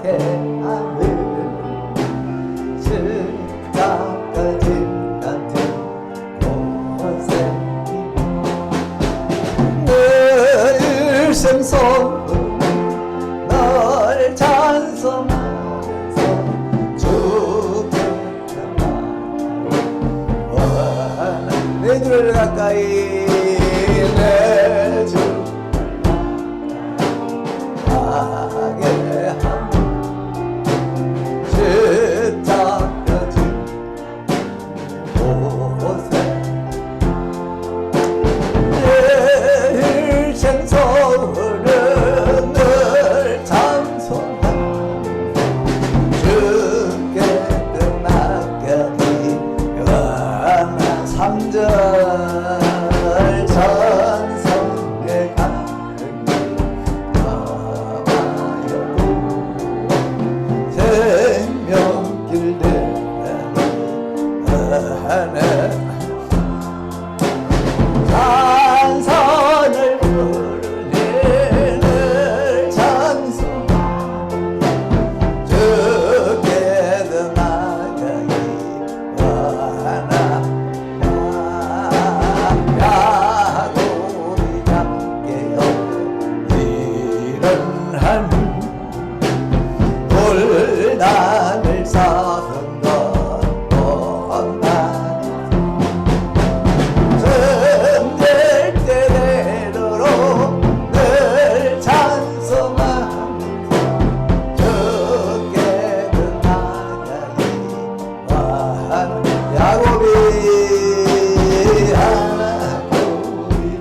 하게 하는 십자가지 같은 곳에 늘 생선 널 찬송하면서 주겠다. 내 주를 가까이 내 주를 가게 하는 십자가지 곳에 늘 생소를 늘 찬송하는 주께 끝나가니 영원한 3절 찬송에 가는 길 가봐요. 생명길 내는 찬선을 부르는 찬송하는 주께 나가기 원하나 야고비 잡게요 이런 한 돌단을 쌓은 것 원하니 손댈 때 되도록 늘 찬송하면서 주께 나가기 원하는 야고비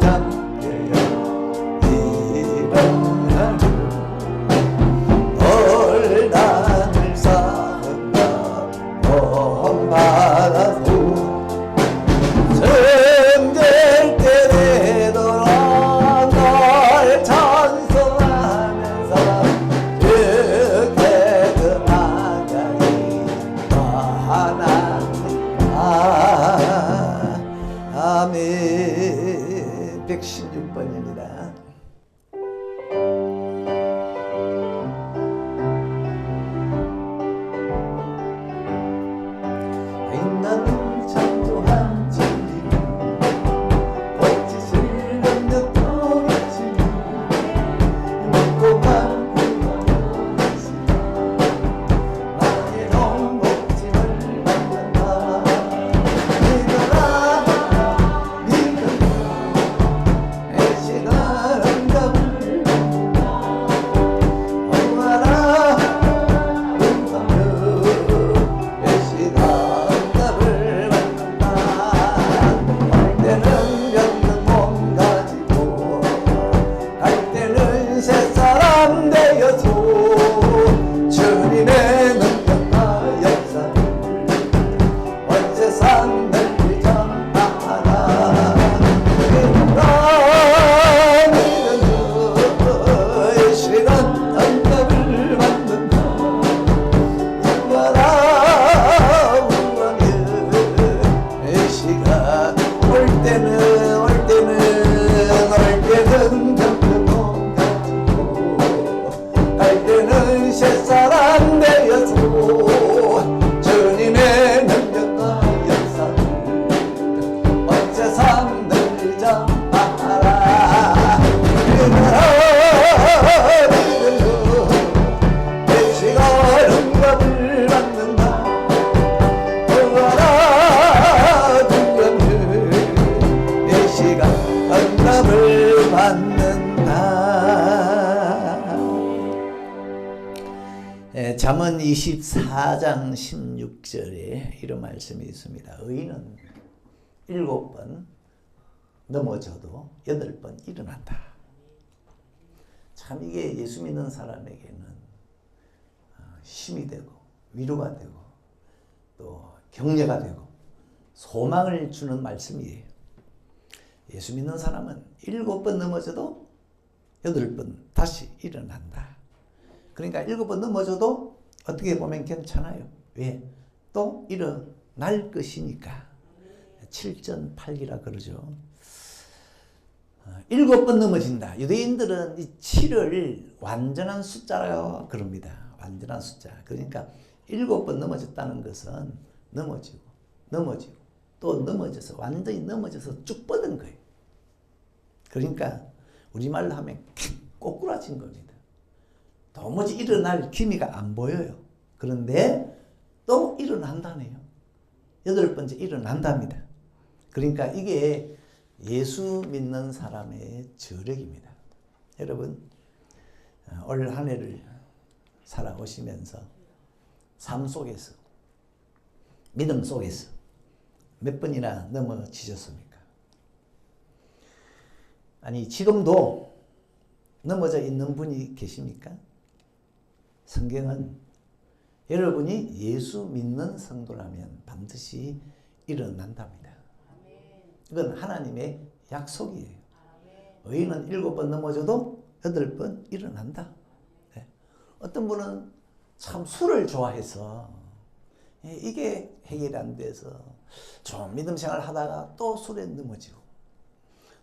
잡게요 이런 한 돌단을 쌓은 것 본받아서 손댈 때 되도록 널 찬송하면서 주께 나가기 원하나 아멘. 116번입니다. 나는 창조한 진리를 거짓을 넘겨버리지 먹고만 굶어버리지 나의 영복짐을 만난다. 믿어라 믿어라 내 시간 응답을 얼마나 응답을 내 시간 주님의 능력과 역사를 온 세상 널리 전파하라. 믿는 너의 시간 응답을 받는다. 영원한 우왕의 시간 올 때는 정평 가지고 갈 때는 새사람 되어서 주님의 능력과 역사를 온 세상 널리 전파하라. 믿어라 믿는 내 시간 응답을 받는다. 얼마나 두렵는 내 시간 응답을 받는다. 잠언 24장 16절에 이런 말씀이 있습니다. 의인은 7번 넘어져도 8번 일어난다. 참 이게 예수 믿는 사람에게는 힘이 되고 위로가 되고 또 격려가 되고 소망을 주는 말씀이에요. 예수 믿는 사람은 7번 넘어져도 8번 다시 일어난다. 그러니까 7번 넘어져도 어떻게 보면 괜찮아요. 왜? 또 일어날 것이니까. 7전8기라 그러죠. 7번 넘어진다. 유대인들은 이 7을 완전한 숫자라고 그럽니다. 완전한 숫자. 그러니까 7번 넘어졌다는 것은 넘어지고 넘어지고 또 넘어져서 완전히 넘어져서 쭉 뻗은 거예요. 그러니까 우리말로 하면 꼬꾸라진 겁니다. 도무지 일어날 기미가 안 보여요. 그런데 또 일어난다네요. 8번째 일어난답니다. 그러니까 이게 예수 믿는 사람의 저력입니다. 여러분 올 한 해를 살아오시면서 삶 속에서 믿음 속에서 몇 번이나 넘어지셨습니까? 아니 지금도 넘어져 있는 분이 계십니까? 성경은 여러분이 예수 믿는 성도라면 반드시 일어난답니다. 이건 하나님의 약속이에요. 의인은 7번 넘어져도 8번 일어난다. 네. 어떤 분은 참 술을 좋아해서 이게 해결이 안 돼서 좀 믿음 생활 하다가 또 술에 넘어지고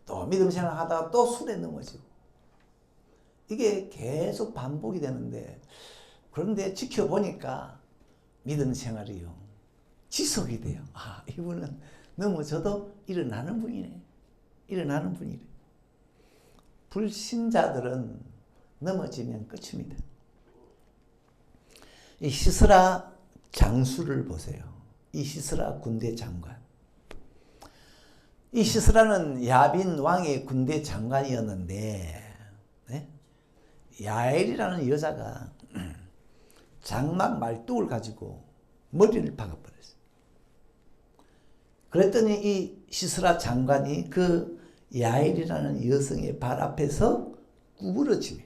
또 믿음 생활 하다가 또 술에 넘어지고 이게 계속 반복이 되는데 그런데 지켜보니까 믿음 생활이요 지속이 돼요. 아 이분은 넘어져도 일어나는 분이네. 일어나는 분이래. 불신자들은 넘어지면 끝입니다. 이 시스라 장수를 보세요. 이 시스라 군대 장관. 이 시스라는 야빈 왕의 군대 장관이었는데 네? 야엘이라는 여자가 장막 말뚝을 가지고 머리를 박아버렸어요. 그랬더니 이 시스라 장관이 그 야엘이라는 여성의 발 앞에서 구부러지며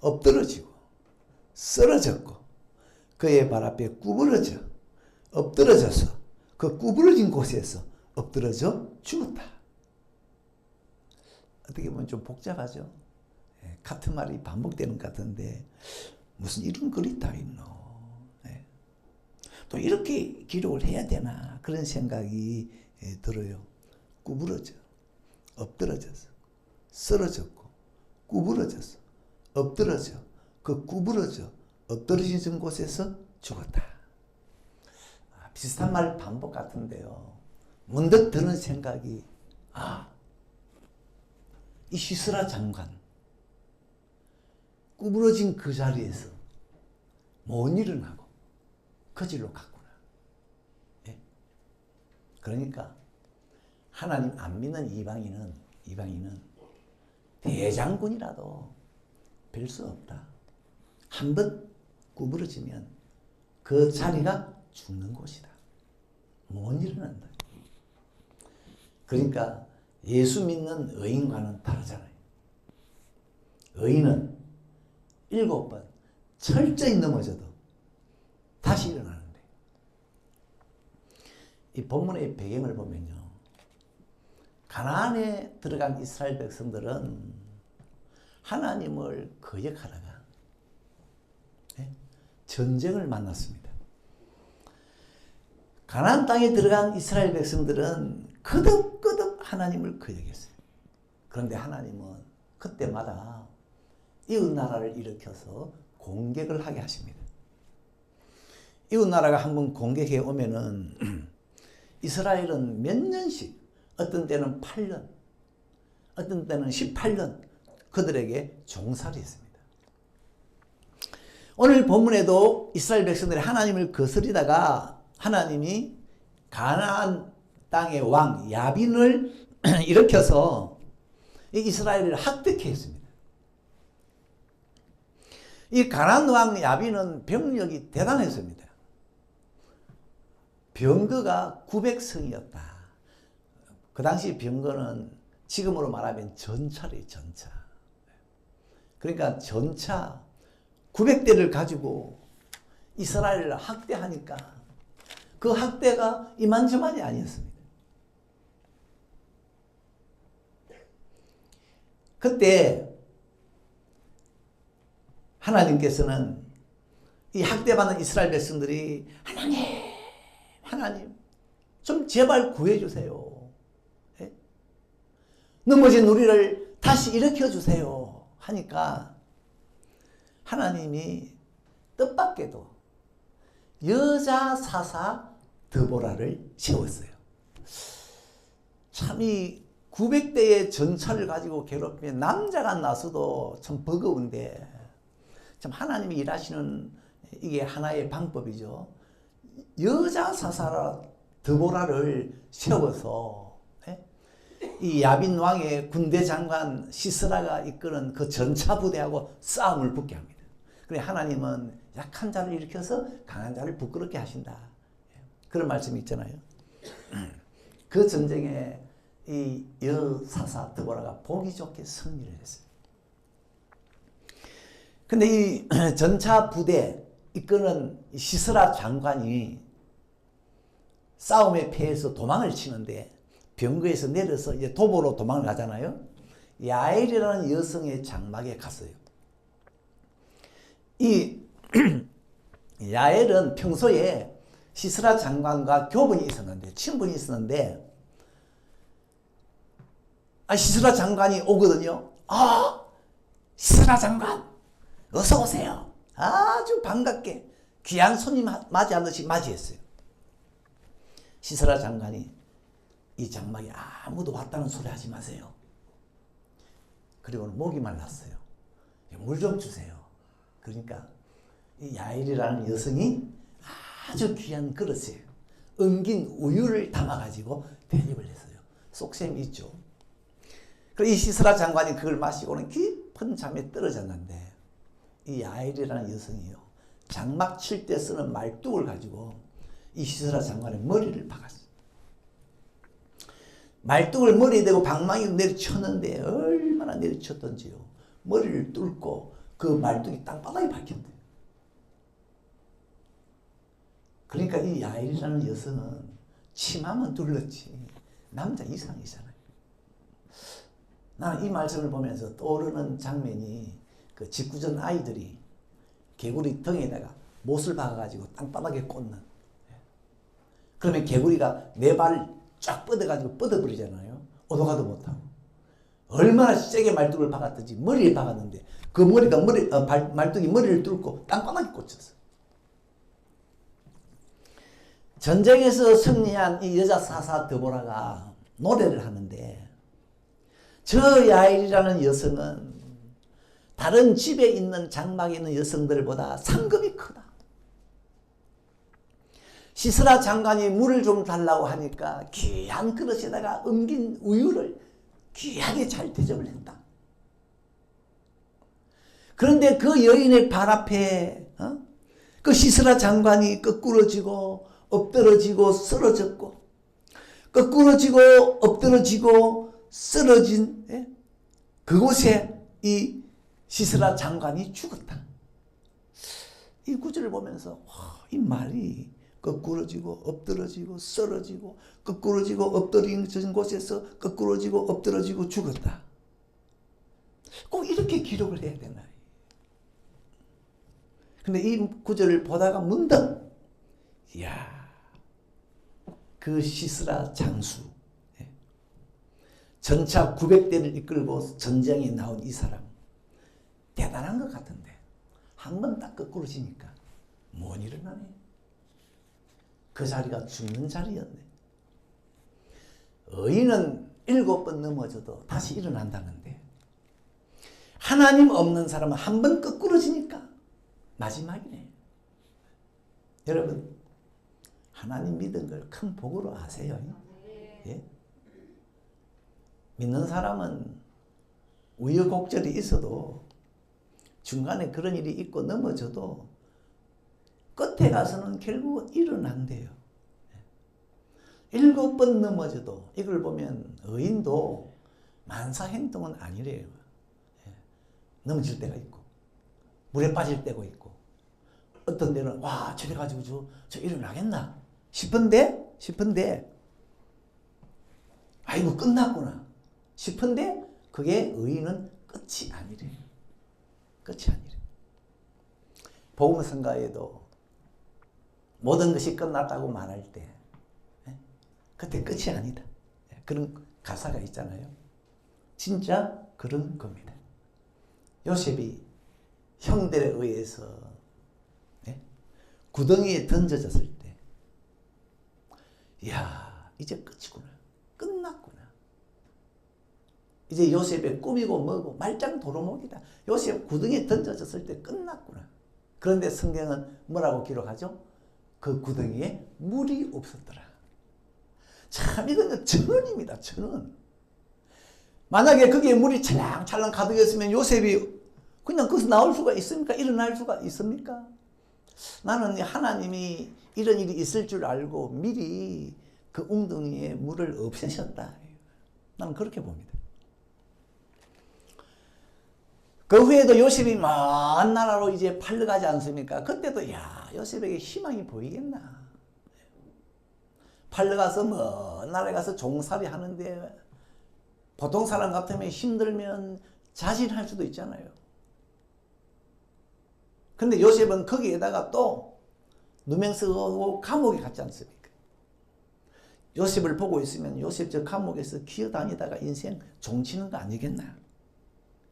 엎드러지고 쓰러졌고 그의 발 앞에 구부러져 엎드러져서 그 구부러진 곳에서 엎드러져 죽었다. 어떻게 보면 좀 복잡하죠. 같은 말이 반복되는 것 같은데 무슨 이런 글이 다 있노. 또 이렇게 기록을 해야 되나 그런 생각이 들어요. 구부러져 엎드러져서 쓰러졌고 구부러져서 엎드러져 그 구부러져 엎드러진 곳에서 죽었다. 비슷한 말 반복 같은데요. 문득 드는 생각이 이 시스라 장관 구부러진 그 자리에서 못 일어나고 그 길로 갔구나. 예? 그러니까 하나님 안 믿는 이방인은 대장군이라도 별 수 없다. 한번 구부러지면 그 자리가 죽는 곳이다. 못 일어난다. 그러니까 예수 믿는 의인과는 다르잖아요. 의인은 7번 철저히 넘어져도 다시 일어나는데 이 본문의 배경을 보면요. 가나안에 들어간 이스라엘 백성들은 하나님을 거역하다가 전쟁을 만났습니다. 가나안 땅에 들어간 이스라엘 백성들은 거듭거듭 하나님을 거역했어요. 그런데 하나님은 그때마다 이웃 나라를 일으켜서 공격을 하게 하십니다. 이웃 나라가 한번 공격해 오면은 이스라엘은 몇 년씩 어떤 때는 8년 어떤 때는 18년 그들에게 종살이 했습니다. 오늘 본문에도 이스라엘 백성들이 하나님을 거스리다가 하나님이 가나안 땅의 왕 야빈을 일으켜서 이스라엘을 학대케 했습니다. 이 가나안 왕 야빈은 병력이 대단했습니다. 병거가 900성이었다. 그 당시 병거는 지금으로 말하면 전차래요, 전차. 그러니까 전차 900대를 가지고 이스라엘을 학대하니까 그 학대가 이만저만이 아니었습니다. 그때 하나님께서는 이 학대받는 이스라엘 백성들이 하나님 좀 제발 구해주세요. 예? 넘어진 우리를 다시 일으켜주세요. 하니까 하나님이 뜻밖에도 여자 사사 드보라를 세웠어요. 참 이 900대의 전차를 가지고 괴롭히면 남자가 나서도 참 버거운데 참 하나님이 일하시는 이게 하나의 방법이죠. 여자 사사 드보라를 세워서 이 야빈 왕의 군대 장관 시스라가 이끄는 그 전차 부대하고 싸움을 붙게 합니다. 그래 하나님은 약한 자를 일으켜서 강한 자를 부끄럽게 하신다. 그런 말씀이 있잖아요. 그 전쟁에 이 여사사 드보라가 보기 좋게 승리를 했어요. 근데 이 전차 부대 이끄는 시스라 장관이 싸움에 패해서 도망을 치는데 병거에서 내려서 이제 도보로 도망을 가잖아요. 야엘이라는 여성의 장막에 갔어요. 이 야엘은 평소에 시스라 장관과 교분이 있었는데, 친분이 있었는데, 시스라 장관이 오거든요. 시스라 장관, 어서 오세요. 아주 반갑게 귀한 손님 맞이하듯이 맞이했어요. 시스라 장관이 이 장막에 아무도 왔다는 소리 하지 마세요. 그리고는 목이 말랐어요. 물 좀 주세요. 그러니까 이 야엘이라는 여성이 아주 귀한 그릇에 엉긴 우유를 담아가지고 대접을 했어요. 속셈이 있죠. 그리고 이 시스라 장관이 그걸 마시고는 깊은 잠에 떨어졌는데 이 야엘이라는 여성이요, 장막 칠 때 쓰는 말뚝을 가지고 이 시스라 장관의 머리를 박았어요. 말뚝을 머리에 대고 방망이로 내리쳤는데 얼마나 내리쳤던지요. 머리를 뚫고 그 말뚝이 땅바닥에 박혔대요. 그러니까 이 야엘이라는 여성은 치마만 둘렀지 남자 이상이잖아요. 나는 이 말씀을 보면서 떠오르는 장면이 그 직구전 아이들이 개구리 등에다가 못을 박아가지고 땅바닥에 꽂는, 그러면 개구리가 네 발을 쫙 뻗어가지고 뻗어버리잖아요. 오도가도 못하고. 얼마나 세게 말뚝을 박았든지 머리에 박았는데 그 머리가 말뚝이 머리를 뚫고 땅바닥에 꽂혔어. 전쟁에서 승리한 이 여자 사사 드보라가 노래를 하는데, 저 야엘이라는 여성은 다른 집에 있는 장막에 있는 여성들보다 상급이 크다. 시스라 장관이 물을 좀 달라고 하니까 귀한 그릇에다가 엉긴 우유를 귀하게 잘 대접을 했다. 그런데 그 여인의 발 앞에 그 시스라 장관이 거꾸러지고 엎드러지고 쓰러졌고, 거꾸러지고 엎드러지고 쓰러진 그곳에 이 시스라 장관이 죽었다. 이 구절을 보면서 이 말이 거꾸러지고 엎드러지고 쓰러지고 거꾸러지고 엎드러진 곳에서 거꾸러지고 엎드러지고 죽었다. 꼭 이렇게 기록을 해야 되나. 근데 이 구절을 보다가 문득 이야, 그 시스라 장수, 전차 900대를 이끌고 전쟁에 나온 이 사람 대단한 것 같은데 한 번 딱 거꾸러지니까 뭔 일어나네. 그 자리가 죽는 자리였네. 의인은 7번 넘어져도 다시 일어난다는데 하나님 없는 사람은 한 번 거꾸러지니까 마지막이네. 여러분, 하나님 믿은 걸 큰 복으로 아세요? 예? 믿는 사람은 우여곡절이 있어도 중간에 그런 일이 있고 넘어져도 끝에 가서는 결국 일어난대요. 7번 넘어져도 이걸 보면 의인도 만사행동은 아니래요. 넘어질 때가 있고 물에 빠질 때가 있고 어떤 데는 와 저래 가지고 저 일어나겠나 싶은데 아이고 끝났구나 싶은데 그게 의인은 끝이 아니래요. 끝이 아니래요. 복음성가에도 모든 것이 끝났다고 말할 때 그때 끝이 아니다. 그런 가사가 있잖아요. 진짜 그런 겁니다. 요셉이 형들에 의해서 구덩이에 던져졌을 때, 이야, 이제 끝이구나. 끝났구나. 이제 요셉의 꿈이고 뭐고 말짱 도루묵이다. 요셉 구덩이에 던져졌을 때 끝났구나. 그런데 성경은 뭐라고 기록하죠? 그 구덩이에 물이 없었더라. 참 이건 전원입니다. 전원. 만약에 거기에 물이 찰랑찰랑 가득했으면 요셉이 그냥 거기서 나올 수가 있습니까? 일어날 수가 있습니까? 나는 하나님이 이런 일이 있을 줄 알고 미리 그 웅덩이에 물을 없애셨다. 나는 그렇게 봅니다. 그 후에도 요셉이 먼 나라로 이제 팔려가지 않습니까? 그때도 야, 요셉에게 희망이 보이겠나? 팔려가서 먼 나라에 가서 종살이 하는데 보통 사람 같으면 힘들면 자진할 수도 있잖아요. 근데 요셉은 거기에다가 또 누명 쓰고 감옥에 갔지 않습니까? 요셉을 보고 있으면 요셉 저 감옥에서 기어다니다가 인생 종치는 거 아니겠나?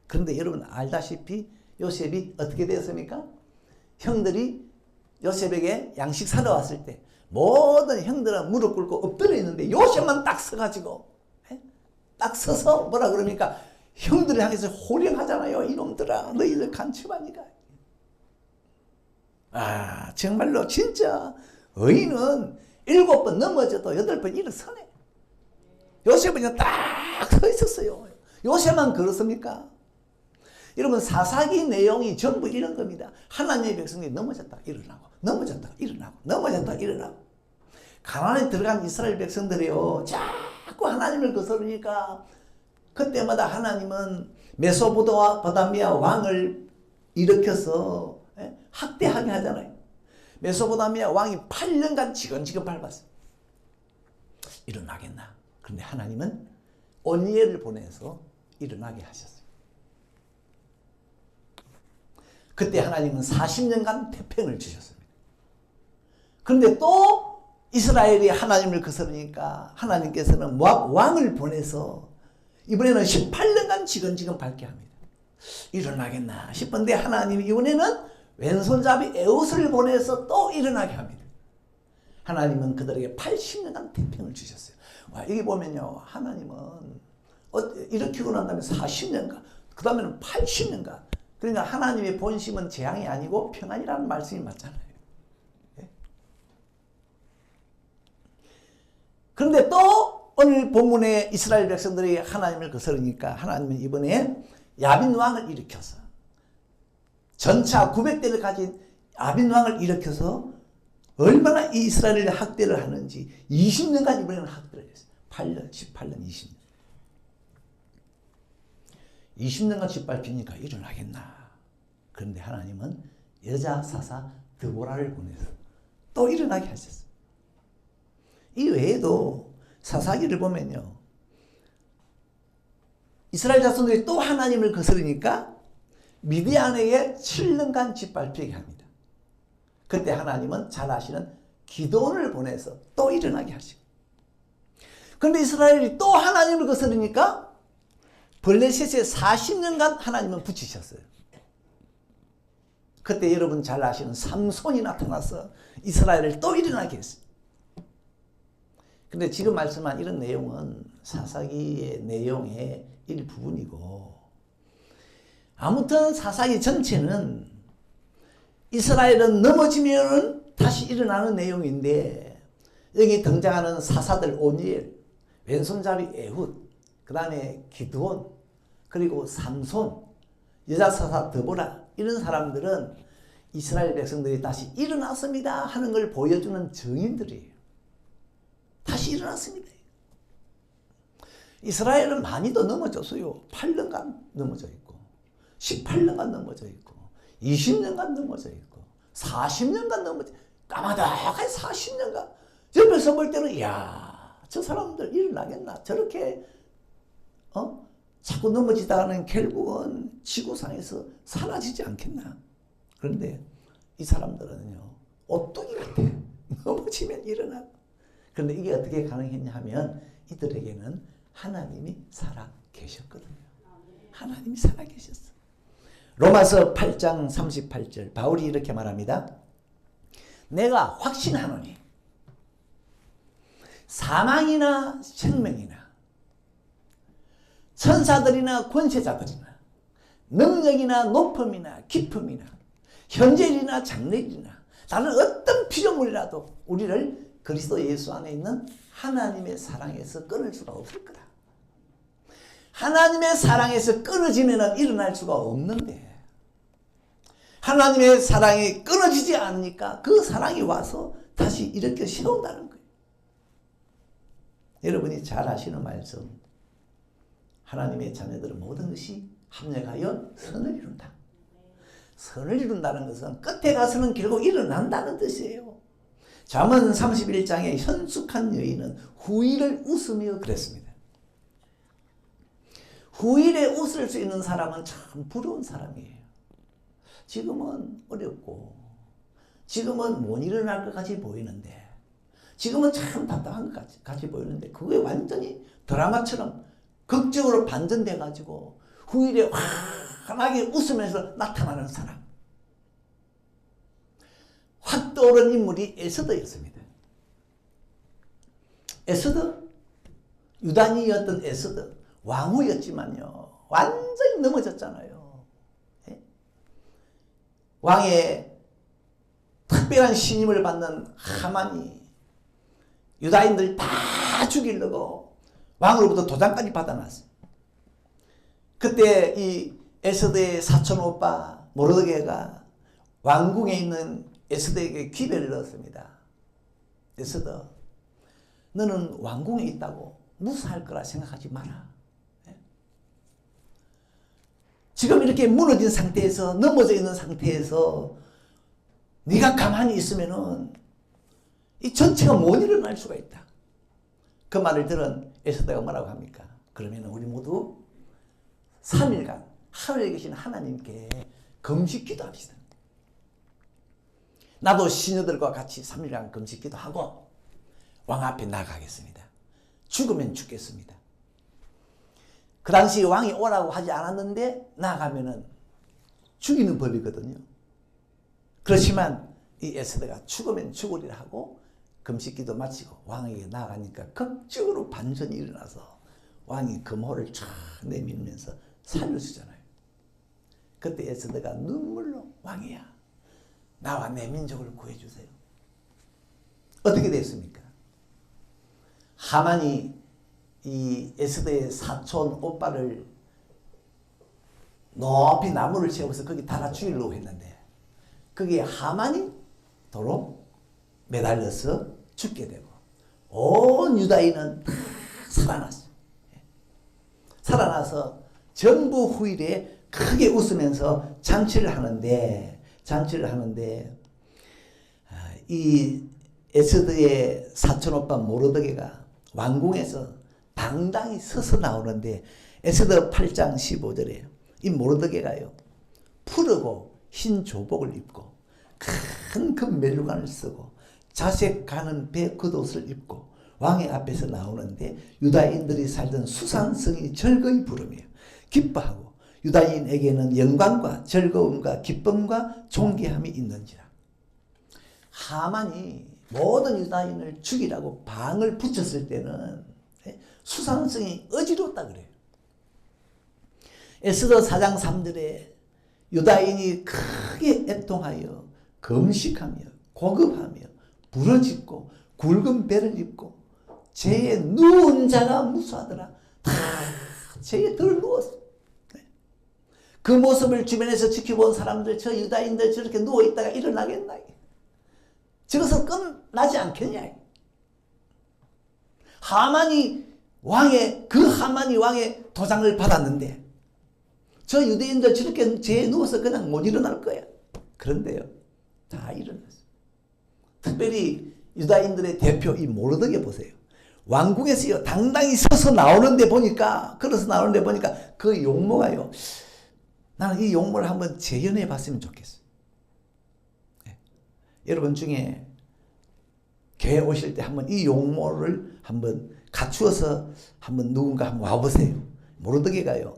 그런데 여러분 알다시피 요셉이 어떻게 되었습니까? 형들이 요셉에게 양식 사러 왔을 때 모든 형들은 무릎 꿇고 엎드려 있는데 요셉만 딱 서가지고 딱 서서 뭐라 그럽니까? 형들을 향해서 호령하잖아요. 이놈들아 너희들 간첩하니까. 아 정말로 진짜 의인은 7번 넘어져도 8번 일어서네. 요셉은 딱 서 있었어요. 요셉만 그렇습니까? 여러분 사사기 내용이 전부 이런 겁니다. 하나님의 백성이 넘어졌다가 일어나고 넘어졌다가 일어나고 넘어졌다가 일어나고. 가나안에 들어간 이스라엘 백성들이요 자꾸 하나님을 거스르니까 그때마다 하나님은 메소포타미아 왕을 일으켜서 학대하게 하잖아요. 메소포타미아 왕이 8년간 지근지근 밟았어요. 일어나겠나? 그런데 하나님은 오니엘을 보내서 일어나게 하셨어요. 그때 하나님은 40년간 태평을 주셨습니다. 그런데 또 이스라엘이 하나님을 거스르니까 하나님께서는 모압 왕을 보내서 이번에는 18년간 지근지근 밟게 합니다. 일어나겠나 싶은데 하나님이 이번에는 왼손잡이 에웃을 보내서 또 일어나게 합니다. 하나님은 그들에게 80년간 태평을 주셨어요. 와, 여기 보면요 하나님은 일으키고 난 다음에 40년간 그 다음에는 80년간 그러니까 하나님의 본심은 재앙이 아니고 평안이라는 말씀이 맞잖아요. 예? 그런데 또 오늘 본문에 이스라엘 백성들이 하나님을 거스르니까 하나님은 이번에 야빈 왕을 일으켜서 전차 900대를 가진 야빈 왕을 일으켜서 얼마나 이스라엘을 학대를 하는지 20년간 이번에는 학대를 했어요. 8년, 18년, 20년. 20년간 짓밟히니까 일어나겠나. 그런데 하나님은 여자 사사 드보라를 보내서 또 일어나게 하셨어요. 이 외에도 사사기를 보면요. 이스라엘 자손들이 또 하나님을 거스르니까 미디안에게 7년간 짓밟히게 합니다. 그때 하나님은 잘 아시는 기드온을 보내서 또 일어나게 하시고. 그런데 이스라엘이 또 하나님을 거스르니까 블레셋에 40년간 하나님은 붙이셨어요. 그때 여러분 잘 아시는 삼손이 나타나서 이스라엘을 또 일어나게 했어요. 근데 지금 말씀한 이런 내용은 사사기의 내용의 일부분이고 아무튼 사사기 전체는 이스라엘은 넘어지면 다시 일어나는 내용인데 여기 등장하는 사사들 오니엘, 왼손잡이 에훗, 그 다음에 기드온, 그리고 삼손, 여자사사 드보라 이런 사람들은 이스라엘 백성들이 다시 일어났습니다 하는 걸 보여주는 증인들이에요. 다시 일어났습니다. 이스라엘은 많이 더 넘어졌어요. 8년간 넘어져 있고 18년간 넘어져 있고 20년간 넘어져 있고 40년간 넘어져 까마득하게 40년간 옆에서 볼 때는 이야 저 사람들 일어나겠나 저렇게 자꾸 넘어지다가는 결국은 지구상에서 사라지지 않겠나. 그런데 이 사람들은요 오뚜기 같아. 넘어지면 일어나고. 그런데 이게 어떻게 가능했냐 하면 이들에게는 하나님이 살아 계셨거든요. 하나님이 살아 계셨어. 로마서 8장 38절 바울이 이렇게 말합니다. 내가 확신하노니 사망이나 생명이나 천사들이나 권세자들이나 능력이나 높음이나 깊음이나 현재일이나 장래일이나 다른 어떤 피조물이라도 우리를 그리스도 예수 안에 있는 하나님의 사랑에서 끊을 수가 없을 거다. 하나님의 사랑에서 끊어지면 일어날 수가 없는데 하나님의 사랑이 끊어지지 않으니까 그 사랑이 와서 다시 일으켜 세운다는 거예요. 여러분이 잘 아시는 말씀, 하나님의 자녀들은 모든 것이 합력하여 선을 이룬다. 선을 이룬다는 것은 끝에 가서는 결국 일어난다는 뜻이에요. 잠언 31장에 현숙한 여인은 후일을 웃으며 그랬습니다. 후일에 웃을 수 있는 사람은 참 부러운 사람이에요. 지금은 어렵고 지금은 못 일어날 것 같이 보이는데 지금은 참 답답한 것 같이 보이는데 그게 완전히 드라마처럼 극적으로 반전돼 가지고 후일에 환하게 웃으면서 나타나는 사람. 확 떠오른 인물이 에스더였습니다. 에스더, 유다니였던 에스더, 왕후였지만요 완전히 넘어졌잖아요. 왕의 특별한 신임을 받는 하만이 유다인들 다 죽이려고 왕으로부터 도장까지 받아놨어요. 그때 이 에스더의 사촌 오빠 모르드게가 왕궁에 있는 에스더에게 기별을 넣었습니다. 에스더, 너는 왕궁에 있다고 무사할 거라 생각하지 마라. 지금 이렇게 무너진 상태에서 넘어져 있는 상태에서 네가 가만히 있으면은 이 전체가 못 일어날 수가 있다. 그 말을 들은 에스더가 뭐라고 합니까? 그러면 우리 모두 3일간 하늘에 계신 하나님께 금식 기도합시다. 나도 시녀들과 같이 3일간 금식 기도하고 왕 앞에 나가겠습니다. 죽으면 죽겠습니다. 그 당시 왕이 오라고 하지 않았는데 나가면은 죽이는 법이거든요. 그렇지만 이 에스더가 죽으면 죽으리라 하고 금식기도 마치고 왕에게 나가니까 극적으로 반전이 일어나서 왕이 금호를 쫙 내밀면서 살려주잖아요. 그때 에스더가 눈물로 왕이야 나와 내 민족을 구해주세요. 어떻게 됐습니까? 하만이 이 에스더의 사촌 오빠를 높이 나무를 세워서 거기 달아 죽이려고 했는데 거기에 하만이 도로 매달려서 죽게 되고 온 유다인은 다 살아났어요. 살아나서 전부 후일에 크게 웃으면서 잔치를 하는데 이 에스더의 사촌 오빠 모르드게가 왕궁에서 당당히 서서 나오는데 에스더 8장 15절에 이 모르드게가요 푸르고 흰 조복을 입고 큰 금멜루간을 쓰고 자색 가는 배 겉옷을 입고 왕의 앞에서 나오는데 유다인들이 살던 수산성이 즐거이 부르며 기뻐하고 유다인에게는 영광과 즐거움과 기쁨과 존귀함이 있는지라. 하만이 모든 유다인을 죽이라고 방을 붙였을 때는 수상성이 어지럽다 그래요. 에스더 4장 3절에 유다인이 크게 애통하여 금식하며 고급하며 부르짖고 굵은 배를 입고 죄에 누운 자가 무수하더라. 다 죄에 덜 누웠어. 그 모습을 주변에서 지켜본 사람들, 저 유다인들 저렇게 누워있다가 일어나겠나? 저것은 끝나지 않겠냐? 하만이 왕의 도장을 받았는데 저 유대인들 저렇게 죄에 누워서 그냥 못 일어날 거야. 그런데요, 다 일어났어요. 특별히 유다인들의 대표 이 모르드게 보세요. 왕궁에서요 당당히 서서 나오는데 보니까 그 용모가요, 나는 이 용모를 한번 재현해 봤으면 좋겠어요. 네. 여러분 중에 교회 오실 때 한번 이 용모를 한번 갖추어서 한번 누군가 한번 와보세요. 모르드게가요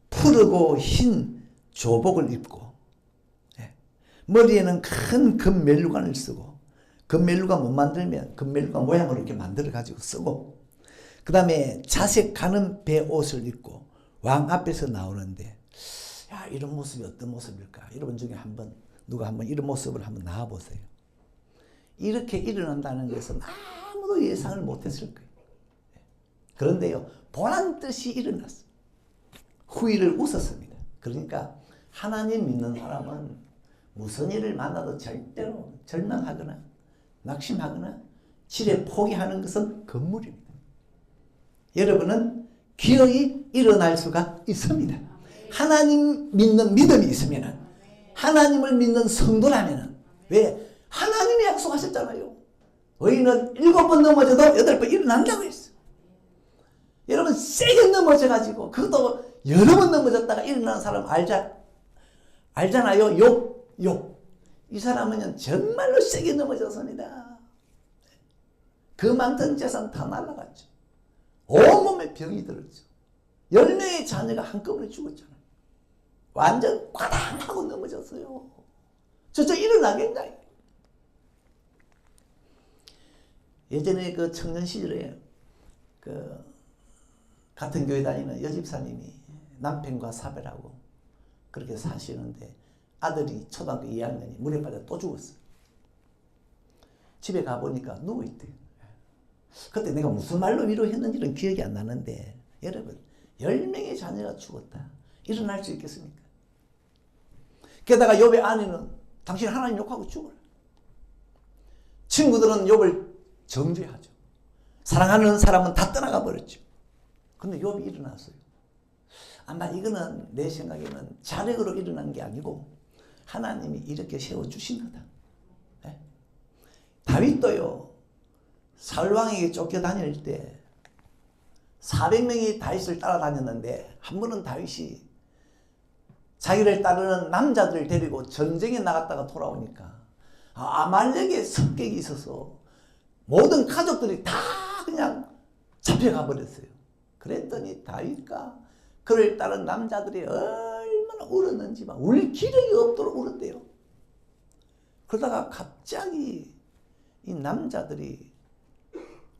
푸르고 흰 조복을 입고 머리에는 큰 금멜루관을 쓰고, 금멜루관 못 만들면 금멜루관 모양으로 이렇게 만들어 가지고 쓰고, 그 다음에 자색 가는 배 옷을 입고 왕 앞에서 나오는데, 야, 이런 모습이 어떤 모습일까? 여러분 중에 누가 한번 이런 모습을 한번 나와보세요. 이렇게 일어난다는 것은 아무도 예상을 못했을 거예요. 그런데요, 보란 듯이 일어났어요. 후일을 웃었습니다. 그러니까 하나님 믿는 사람은 무슨 일을 만나도 절대로 절망하거나 낙심하거나 지레 포기하는 것은 금물입니다. 여러분은 기어이 일어날 수가 있습니다. 하나님 믿는 믿음이 있으면, 하나님을 믿는 성도라면, 왜? 하나님이 약속하셨잖아요. 너희는 7번 넘어져도 8번 일어난다고 했어요. 여러분 세게 넘어져가지고 그것도 여러 번 넘어졌다가 일어나는 사람 알잖아요. 욥. 이 사람은 정말로 세게 넘어졌습니다. 그 많던 재산 다 날아갔죠. 온몸에 병이 들었죠. 10명의 자녀가 한꺼번에 죽었잖아요. 완전 꽈당하고 넘어졌어요. 저 일어나겠나요? 예전에 그 청년 시절에 같은 교회 다니는 여집사님이 남편과 사별하고 그렇게 사시는데 아들이 초등학교 2학년이 물에 빠져 또 죽었어요. 집에 가보니까 누워있대요. 그때 내가 무슨 말로 위로했는지는 기억이 안 나는데, 여러분 10명의 자녀가 죽었다. 일어날 수 있겠습니까? 게다가 욥의 아내는 당신 하나님 욕하고 죽어라. 친구들은 욥을 정죄하죠. 사랑하는 사람은 다 떠나가 버렸죠. 근데 욥이 일어났어요. 아마 이거는 내 생각에는 자력으로 일어난 게 아니고 하나님이 이렇게 세워주신 거다. 네? 다윗도요, 사울왕에게 쫓겨다닐 때 400명이 다윗을 따라다녔는데 한 번은 다윗이 자기를 따르는 남자들을 데리고 전쟁에 나갔다가 돌아오니까 아말렉의 습격이 있어서 모든 가족들이 다 그냥 잡혀가 버렸어요. 그랬더니 다윗과 그를 따른 남자들이 얼마나 울었는지만 울 기력이 없도록 울었대요. 그러다가 갑자기 이 남자들이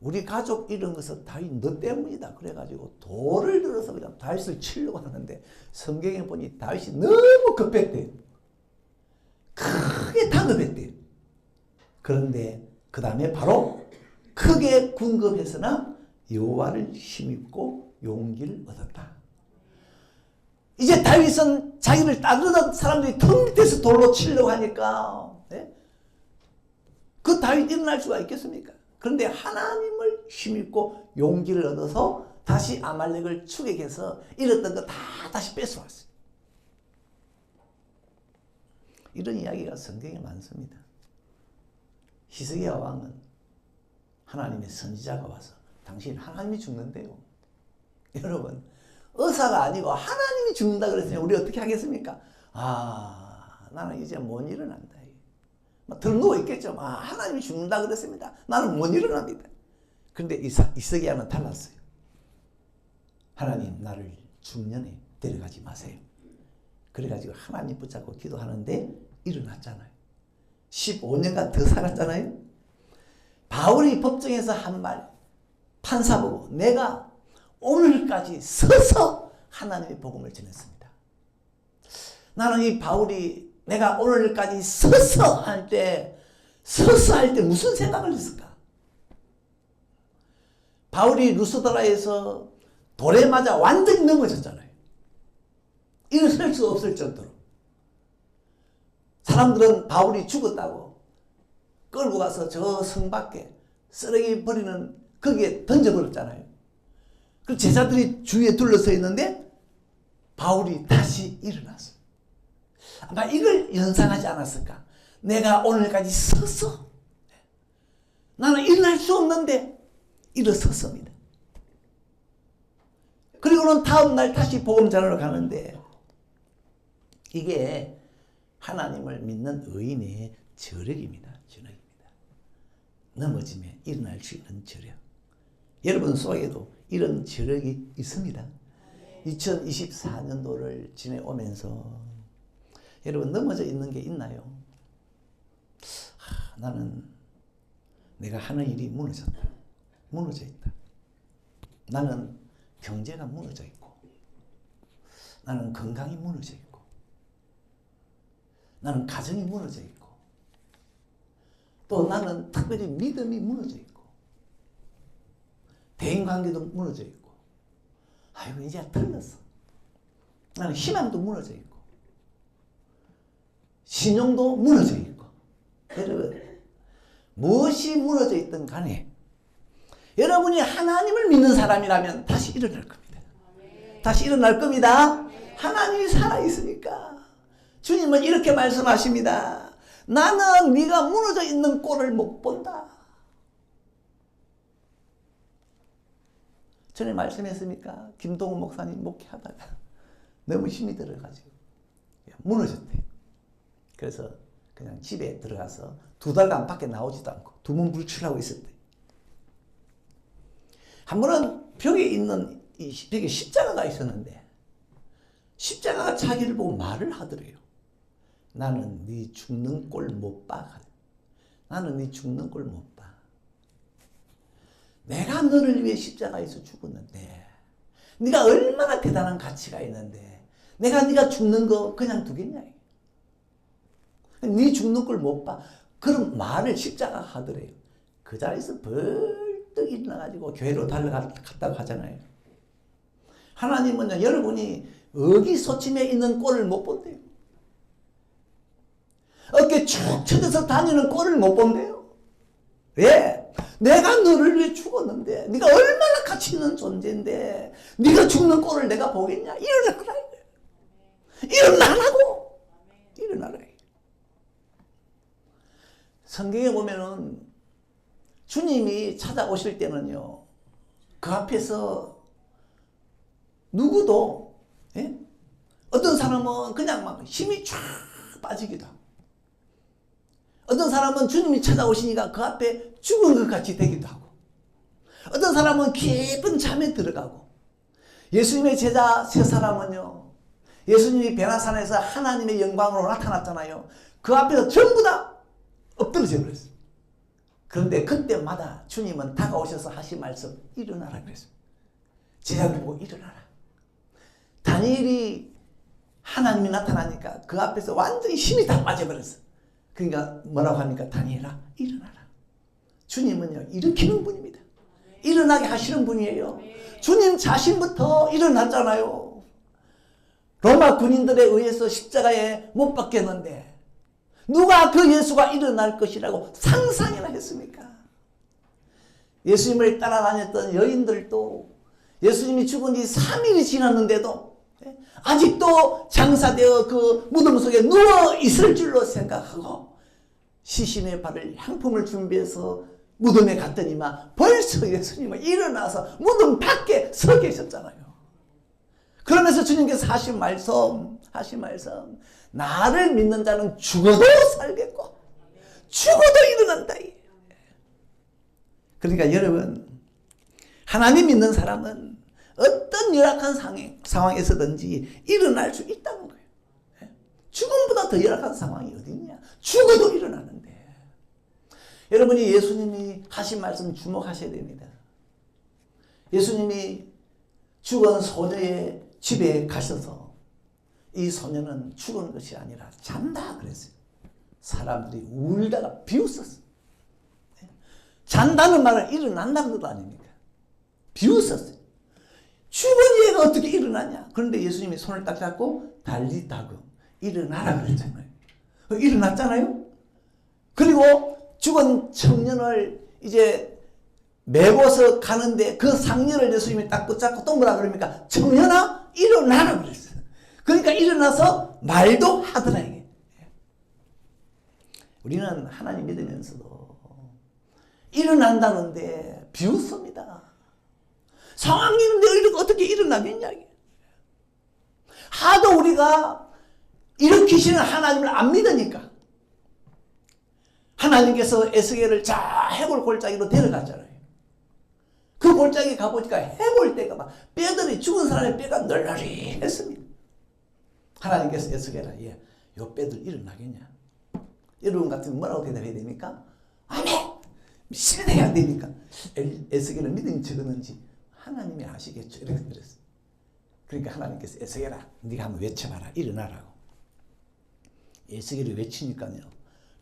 우리 가족 잃은 것은 다윗 너 때문이다 그래가지고 돌을 들어서 그냥 다윗을 치려고 하는데, 성경에 보니 다윗이 너무 급했대요. 크게 다급했대요. 그런데 그 다음에 바로 크게 군급했으나 여호와를 힘입고 용기를 얻었다. 이제 다윗은 자기를 따르던 사람들이 턱 밑에서 돌로 치려고 하니까, 네? 그 다윗 일어날 수가 있겠습니까? 그런데 하나님을 힘입고 용기를 얻어서 다시 아말렉을 추격해서 잃었던 거 다 다시 뺏어왔어요. 이런 이야기가 성경에 많습니다. 히스기야 왕은 하나님의 선지자가 와서 당신 하나님이 죽는데요. 여러분, 의사가 아니고 하나님이 죽는다 그랬으니 우리 어떻게 하겠습니까? 나는 이제 못 일어난다. 들 누워 있겠죠. 하나님이 죽는다 그랬습니다. 나는 못 일어납니다. 그런데 히스기야는 달랐어요. 하나님, 나를 중년에 데려가지 마세요. 그래가지고 하나님 붙잡고 기도하는데 일어났잖아요. 15년간 더 살았잖아요. 바울이 법정에서 한 말, 판사 보고 내가 오늘까지 서서 하나님의 복음을 전했습니다. 나는 이 바울이 내가 오늘까지 서서 할 때 무슨 생각을 했을까? 바울이 루스드라에서 돌에 맞아 완전히 넘어졌잖아요. 일어설 수 없을 정도로. 사람들은 바울이 죽었다고 끌고 가서 저 성 밖에 쓰레기 버리는 거기에 던져버렸잖아요. 그 제자들이 주위에 둘러서 있는데 바울이 다시 일어났어요. 아마 이걸 연상하지 않았을까? 내가 오늘까지 서서 나는 일어날 수 없는데 일어섰습니다. 그리고는 다음 날 다시 복음 전하러 가는데, 이게 하나님을 믿는 의인의 저력입니다. 저력입니다. 넘어지면 일어날 수 있는 저력. 여러분 속에도 이런 저력이 있습니다. 2024년도를 지내오면서 여러분 넘어져 있는 게 있나요? 나는 내가 하는 일이 무너졌다. 무너져 있다. 나는 경제가 무너져 있고, 나는 건강이 무너져 있고, 나는 가정이 무너져 있고, 또 나는 특별히 믿음이 무너져 있고, 대인관계도 무너져 있고, 아이고 이제 틀렸어. 나는 희망도 무너져 있고, 신용도 무너져 있고. 여러분, 무엇이 무너져 있든 간에 여러분이 하나님을 믿는 사람이라면 다시 일어날 겁니다. 다시 일어날 겁니다. 하나님이 살아있으니까. 주님은 이렇게 말씀하십니다. 나는 네가 무너져 있는 꼴을 못 본다. 전에 말씀했습니까? 김동훈 목사님 목회하다가 너무 힘이 들어가지고 무너졌대. 그래서 그냥 집에 들어가서 2달간 밖에 나오지도 않고 두문불출하고 있었대. 한 번은 벽에 있는 벽에 십자가가 있었는데 십자가가 자기를 보고 말을 하더래요. 나는 네 죽는 꼴 못 봐. 나는 네 죽는 꼴 못 봐. 내가 너를 위해 십자가에서 죽었는데 네가 얼마나 대단한 가치가 있는데 내가 네가 죽는 거 그냥 두겠냐. 네 죽는 걸 못 봐. 그런 말을 십자가 하더래요. 그 자리에서 벌떡 일어나가지고 교회로 달려갔다고 하잖아요. 하나님은요, 여러분이 의기소침해 있는 꼴을 못 본대요. 어깨 축 쳐져서 다니는 꼴을 못 본대요. 왜? 내가 너를 위해 죽었는데 네가 얼마나 가치 있는 존재인데 네가 죽는 꼴을 내가 보겠냐. 일어나라. 일어나라고. 일어나라. 성경에 보면은 주님이 찾아오실 때는요, 그 앞에서 누구도, 예? 어떤 사람은 그냥 막 힘이 쫙 빠지기도 하고, 어떤 사람은 주님이 찾아오시니까 그 앞에 죽은 것 같이 되기도 하고, 어떤 사람은 깊은 잠에 들어가고, 예수님의 제자 3사람은요, 예수님이 베나산에서 하나님의 영광으로 나타났잖아요. 그 앞에서 전부 다 엎드러져 버렸어요. 그런데 그때마다 주님은 다가오셔서 하신 말씀, 일어나라 그랬어요. 제자들 보고 일어나라. 다니엘이 하나님이 나타나니까 그 앞에서 완전히 힘이 다 빠져버렸어요. 그러니까 뭐라고 합니까? 다니엘아, 일어나라. 주님은요, 일으키는 분입니다. 일어나게 하시는 분이에요. 주님 자신부터 일어났잖아요. 로마 군인들에 의해서 십자가에 못 박혔는데 누가 그 예수가 일어날 것이라고 상상이나 했습니까? 예수님을 따라다녔던 여인들도 예수님이 죽은 지 3일이 지났는데도 아직도 장사되어 그 무덤 속에 누워 있을 줄로 생각하고 시신의 발을 향품을 준비해서 무덤에 갔더니만 벌써 예수님은 일어나서 무덤 밖에 서 계셨잖아요. 그러면서 주님께서 하신 말씀, 나를 믿는 자는 죽어도 살겠고 죽어도 일어난다. 그러니까 여러분, 하나님 믿는 사람은 어떤 열악한 상황에서든지 일어날 수 있다는 거예요. 죽음보다 더 열악한 상황이 어디 있냐. 죽어도 일어나는데. 여러분이 예수님이 하신 말씀 주목하셔야 됩니다. 예수님이 죽은 소녀의 집에 가셔서 이 소녀는 죽은 것이 아니라 잔다 그랬어요. 사람들이 울다가 비웃었어요. 잔다는 말은 일어난다는 것도 아닙니까? 비웃었어요. 죽은 얘가 어떻게 일어나냐. 그런데 예수님이 손을 딱 잡고 달리다금 일어나라 그랬잖아요. 일어났잖아요. 그리고 죽은 청년을 이제 메고서 가는데 그 상녀를 예수님이 딱 붙잡고 또 뭐라 그럽니까? 청년아 일어나라 그랬어요. 그러니까 일어나서 말도 하더라 이게. 우리는 하나님 믿으면서도 일어난다는데 비웃습니다. 상황이 있는데 어떻게 일어나겠냐. 하도 우리가 일으키시는 하나님을 안 믿으니까 하나님께서 에스겔을 저 해골 골짜기로 데려갔잖아요. 그 골짜기 가보니까 해골 떼가 막 뼈들이 죽은 사람의 뼈가 널널히 했습니다. 하나님께서 에스겔아, 요 뼈들 일어나겠냐? 여러분 같으면 뭐라고 대답해야 됩니까? 실행해야 되니까. 에스겔은 믿음이 적었는지 하나님이 아시겠죠. 이렇게 그랬어요. 그러니까 하나님께서 에스겔아, 네가 한번 외쳐봐라. 일어나라고. 에스겔이 외치니까요,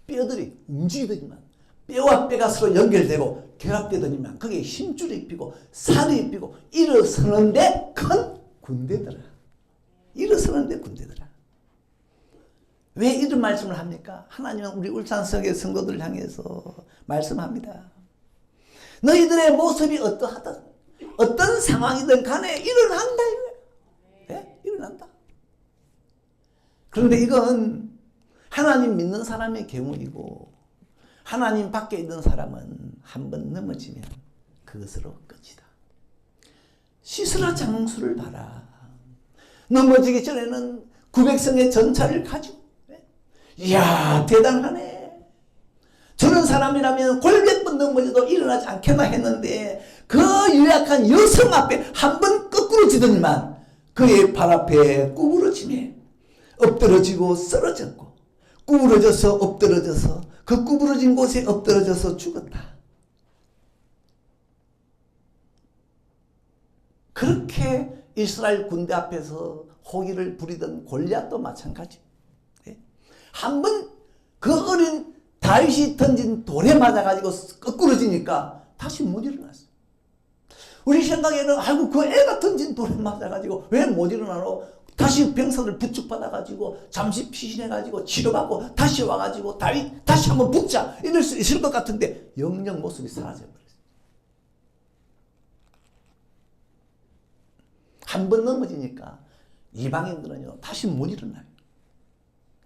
뼈들이 움직이더니만, 뼈와 뼈가 서로 연결되고 결합되더니만 거기에 힘줄이 입히고 살이 입히고 일어서는데 큰 군대더라. 일어서는데 군대더라. 왜 이런 말씀을 합니까? 하나님은 우리 울산성의 성도들을 향해서 말씀합니다. 너희들의 모습이 어떠하든 어떤 상황이든 간에 일어난다 이거예요. 네? 일어난다. 그런데 이건 하나님 믿는 사람의 경우이고 하나님 밖에 있는 사람은 한번 넘어지면 그것으로 끝이다. 시스라 장수를 봐라. 넘어지기 전에는 900성의 전차를 가지고, 이야 대단하네. 저런 사람이라면 골몇 번 넘어져도 일어나지 않겠나 했는데 그 유약한 여성 앞에 한 번 거꾸로 지더니만 그의 발 앞에 구부러지며 엎드러지고 쓰러졌고 구부러져서 엎드러져서 그 구부러진 곳에 엎드러져서 죽었다. 그렇게 이스라엘 군대 앞에서 호기를 부리던 골리앗도 마찬가지. 한 번 그 어린 다윗이 던진 돌에 맞아가지고 거꾸러지니까 다시 못 일어났어. 우리 생각에는 아이고 그 애가 던진 돌에 맞아가지고 왜 못 일어나노? 다시 병사들 부축받아가지고 잠시 피신해가지고 치료받고 다시 와가지고 다윗 다시 한번 붙자 이럴 수 있을 것 같은데 영영 모습이 사라져버렸어요. 한 번 넘어지니까 이방인들은요 다시 못 일어나요.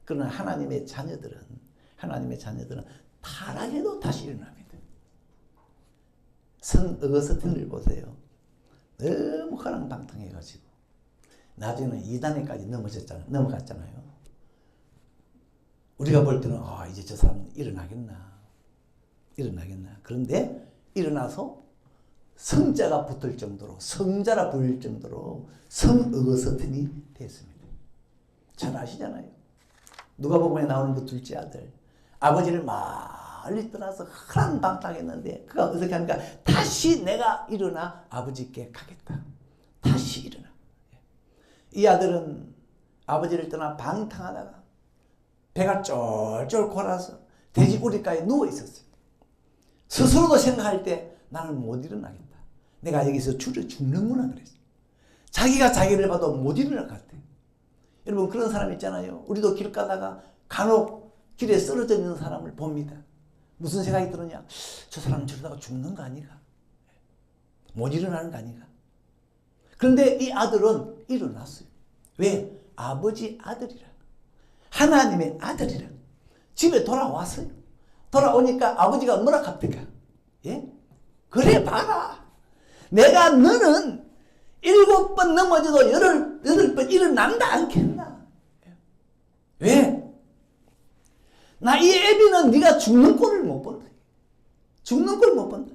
그러나 하나님의 자녀들은 타락해도 다시 일어납니다. 성 어거스틴을 보세요. 너무 허랑방탕해가지고 나중에는 2단에까지 넘어갔잖아요. 우리가 볼 때는 이제 저 사람은 일어나겠나. 그런데 일어나서 성자가 붙을 정도로 성자라 불릴 정도로 성 어거스틴이 됐습니다. 잘 아시잖아요. 누가복음에 나오는 그 둘째 아들 아버지를 멀리 떠나서 허랑방탕했는데 그가 어떻게 하니까 다시 내가 일어나 아버지께 가겠다. 다시 일어나. 이 아들은 아버지를 떠나 방탕하다가 배가 쫄쫄 골아서 돼지 우리가에 누워 있었어요. 스스로도 생각할 때 나는 못 일어나겠다. 내가 여기서 죽는구나 그랬어요. 자기가 자기를 봐도 못 일어날 것 같아요. 여러분 그런 사람 있잖아요. 우리도 길 가다가 간혹 길에 쓰러져 있는 사람을 봅니다. 무슨 생각이 들었냐? 저 사람 저러다가 죽는 거 아니가? 못 일어나는 거 아니가? 그런데 이 아들은 일어났어요. 왜? 아버지 아들이라. 하나님의 아들이라. 집에 돌아왔어요. 돌아오니까 아버지가 뭐라 합니까? 예? 그래 봐라. 내가 너는 7번 넘어져도 8번 일어난다 않겠나? 왜? 나 이 애비는 네가 죽는 꼴을 못 본다. 죽는 꼴 못 본다.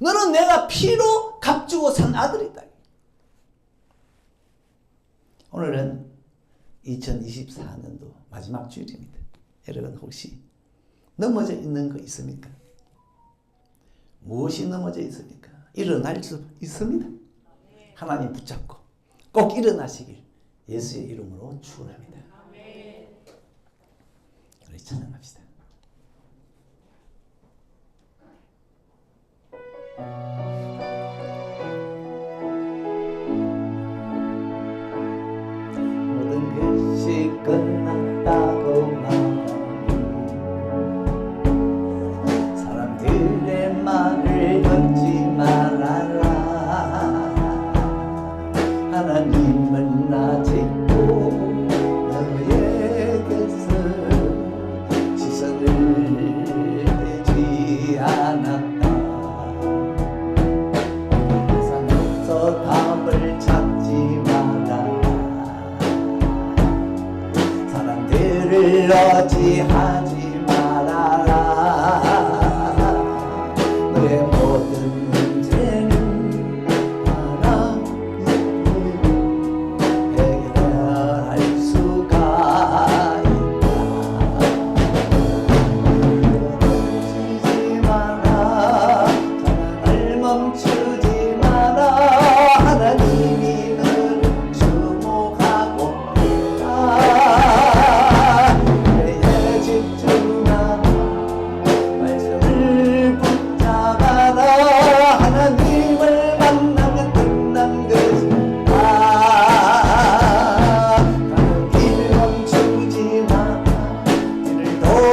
너는 내가 피로 값주고 산 아들이다. 오늘은 2024년도 마지막 주일입니다. 여러분 혹시 넘어져 있는 거 있습니까? 무엇이 넘어져 있습니까? 일어날 수 있습니다. 하나님 붙잡고 꼭 일어나시길 예수의 이름으로 축원합니다. 우리 찬양합시다. 모든 것이 끝났다고 말하니 사람들의 말을 듣지 말아라. 하나님은 아직도 너에게서 시선을 떼지 않았다. 세상 없어 답을 찾지 마라. 사람들을 어지하지 말아라. 너의 모든 문제는 하나님께 해결할 수가 있다.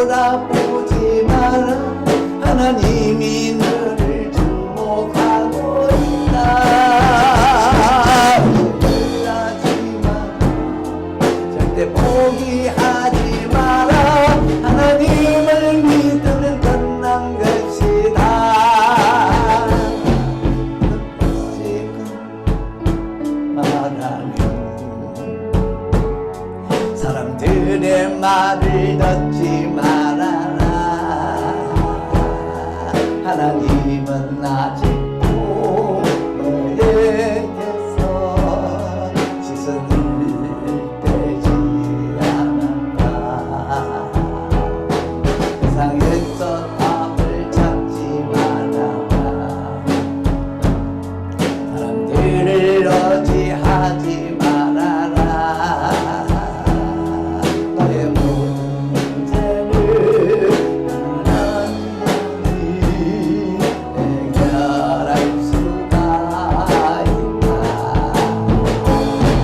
돌아보지 마라. 하나님이 너를 주목하고 있다. 하지마, 절대 포기하지 마라. 하나님을 믿으면 끝난 것이다. 말하면 사람들의 말을 듣지 말아라. 하나님은 아직도 너에게서 시선을 떼지 않았다. 세상에서 답을 찾지 말아라. 사람들을 어지하지 말아라. 너의 모든 문제를 하나님이 해결할 수가 있다.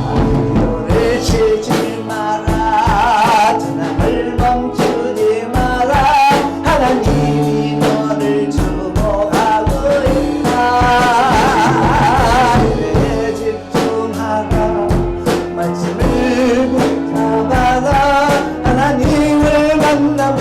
기도를 쉬지 마라. 전함을 멈추지 마라. 하나님이 너를 주목하고 있다. 예배에 집중하라. 말씀을 붙잡아라. 하나님을 만나면